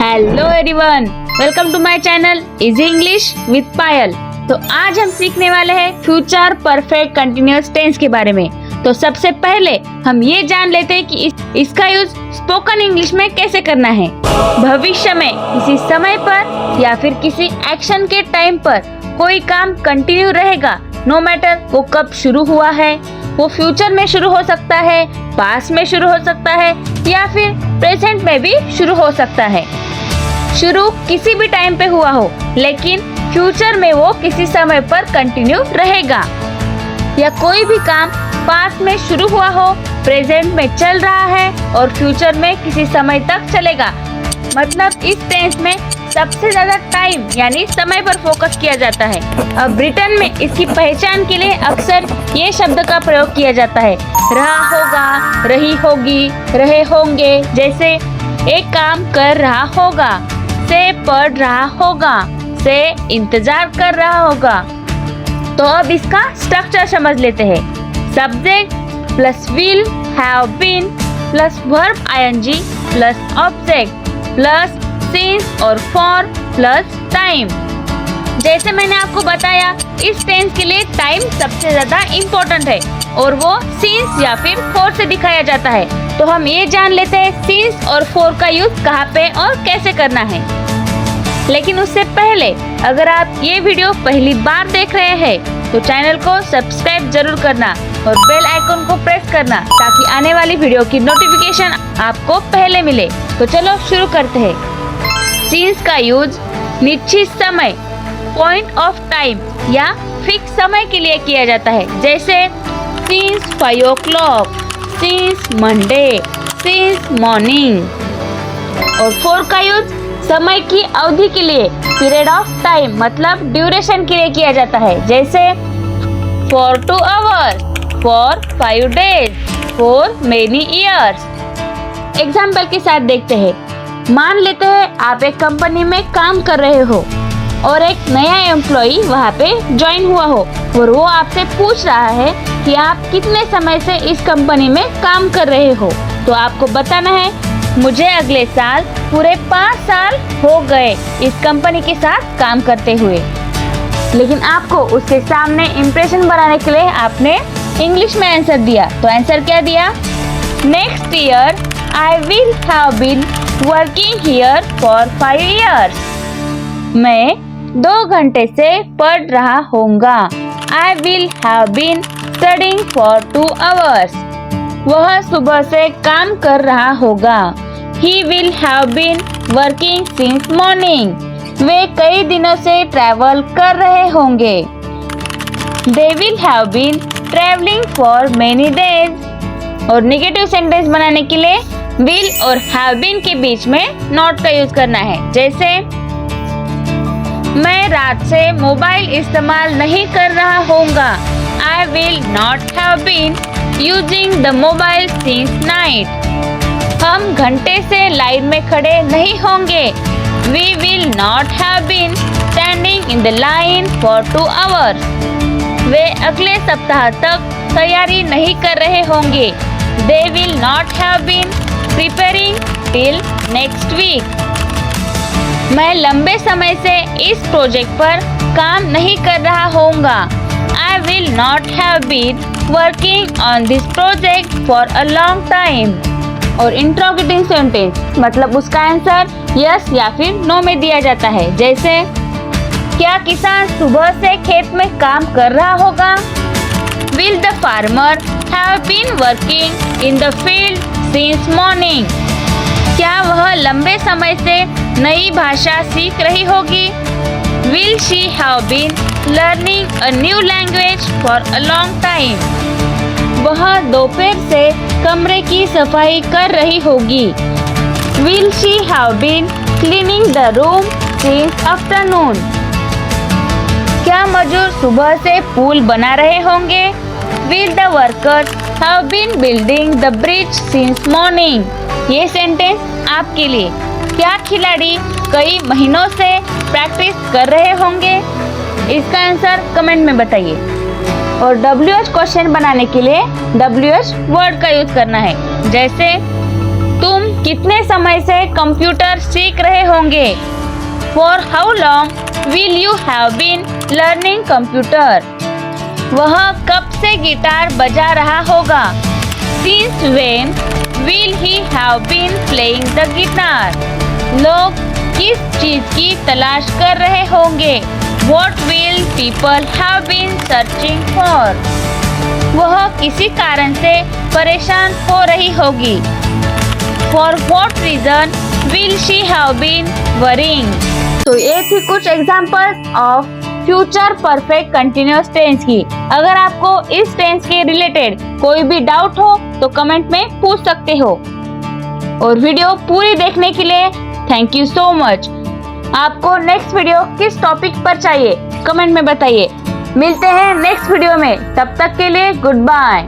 Hello everyone, welcome to my channel easy English with Payal. तो आज हम सीखने वाले हैं फ्यूचर परफेक्ट कंटिन्यूअस टेंस के बारे में। तो सबसे पहले हम ये जान लेते हैं कि इसका यूज स्पोकन इंग्लिश में कैसे करना है। भविष्य में किसी समय पर या फिर किसी एक्शन के टाइम पर कोई काम कंटिन्यू रहेगा, नो मैटर वो कब शुरू हुआ है। वो फ्यूचर में शुरू हो सकता है, पास्ट में शुरू हो सकता है या फिर प्रेजेंट में भी शुरू हो सकता है। शुरू किसी भी टाइम पे हुआ हो, लेकिन फ्यूचर में वो किसी समय पर कंटिन्यू रहेगा। या कोई भी काम पास्ट में शुरू हुआ हो, प्रेजेंट में चल रहा है और फ्यूचर में किसी समय तक चलेगा। मतलब इस टेंस में सबसे ज्यादा टाइम यानी समय पर फोकस किया जाता है। अब ब्रिटेन में इसकी पहचान के लिए अक्सर ये शब्द का प्रयोग किया जाता है। रहा होगा, रही होगी, रहे होंगे। जैसे एक काम कर रहा होगा, से पढ़ रहा होगा, से इंतजार कर रहा होगा। तो अब इसका स्ट्रक्चर समझ लेते हैं। Subject plus will have been plus verb ING plus object plus since और फॉर प्लस टाइम। जैसे मैंने आपको बताया, इस टेंस के लिए टाइम सबसे ज्यादा इम्पोर्टेंट है और वो सिंस या फिर फॉर से दिखाया जाता है। तो हम ये जान लेते हैं सिंस और फॉर का यूज कहाँ पे और कैसे करना है। लेकिन उससे पहले अगर आप ये वीडियो पहली बार देख रहे हैं तो चैनल को सब्सक्राइब जरूर करना और बेल आइकन को प्रेस करना ताकि आने वाली वीडियो की नोटिफिकेशन आपको पहले मिले। तो चलो शुरू करते हैं। सिंस का यूज निश्चित समय, पॉइंट ऑफ टाइम या फिक्स समय के लिए किया जाता है। जैसे since 5 o'clock, since Monday, since morning. और फॉर का यूज समय की अवधि के लिए, पीरियड ऑफ टाइम मतलब ड्यूरेशन के लिए किया जाता है। जैसे for 2 hours, for 5 days, for many years. Example के साथ देखते हैं। मान लेते हैं आप एक कंपनी में काम कर रहे हो और एक नया एम्प्लॉई वहाँ पे ज्वाइन हुआ हो और वो आपसे पूछ रहा है कि आप कितने समय से इस कंपनी में काम कर रहे हो। तो आपको बताना है, मुझे अगले साल पूरे 5 साल हो गए इस कंपनी के साथ काम करते हुए। लेकिन आपको उसके सामने इम्प्रेशन बनाने के लिए आपने इंग्लिश में आंसर दिया। तो आंसर क्या दिया? Next year I will have been working here for 5 years। मैं 2 घंटे से पढ़ रहा होऊंगा। I will have been studying for 2 hours। वह सुबह से काम कर रहा होगा। He will have been working since morning। वे कई दिनों से ट्रैवल कर रहे होंगे। They will have been traveling for many days। और नेगेटिव सेंटेंस बनाने के लिए will और have been के बीच में not का यूज करना है। जैसे मैं रात से मोबाइल इस्तेमाल नहीं कर रहा होऊंगा। I will not have been using the mobile since night। हम घंटे से लाइन में खड़े नहीं होंगे। We will not have been standing in the line for 2 hours। वे अगले सप्ताह तक तैयारी नहीं कर रहे होंगे। They will not have been preparing till next week। मैं लंबे समय से इस प्रोजेक्ट पर काम नहीं कर रहा होऊंगा। I will not have been working on this project for a long time। और इंट्रोगेटिव सेंटेंस मतलब उसका आंसर यस या फिर नो में दिया जाता है। जैसे क्या किसान सुबह से खेत में काम कर रहा होगा? Will the farmer have been working in the field since morning? क्या वह लंबे समय से नई भाषा सीख रही होगी? Will she have been learning a new language for a long time? वह दोपहर से कमरे की सफाई कर रही होगी। Will she have been cleaning the room since afternoon? क्या मजदूर सुबह से पुल बना रहे होंगे? Will the workers have been building the bridge since morning? ये सेंटेंस आपके लिए। क्या खिलाड़ी कई महीनों से प्रैक्टिस कर रहे होंगे? इसका आंसर कमेंट में बताइए। और WH क्वेश्चन बनाने के लिए WH वर्ड का यूज करना है। जैसे तुम कितने समय से कंप्यूटर सीख रहे होंगे? For how long will you have been learning computer? वह कब से गिटार बजा रहा होगा? Since when will he have been playing the guitar? लोग किस चीज की तलाश कर रहे होंगे? What will people have been searching for? वह किसी कारण से परेशान हो रही होगी। For what reason will she have been worrying? तो ये थी कुछ examples of future perfect continuous tense की। अगर आपको इस टेंस के रिलेटेड कोई भी डाउट हो तो कमेंट में पूछ सकते हो। और वीडियो पूरी देखने के लिए थैंक यू सो मच। आपको नेक्स्ट वीडियो किस टॉपिक पर चाहिए कमेंट में बताइए। मिलते हैं नेक्स्ट वीडियो में, तब तक के लिए गुड बाय।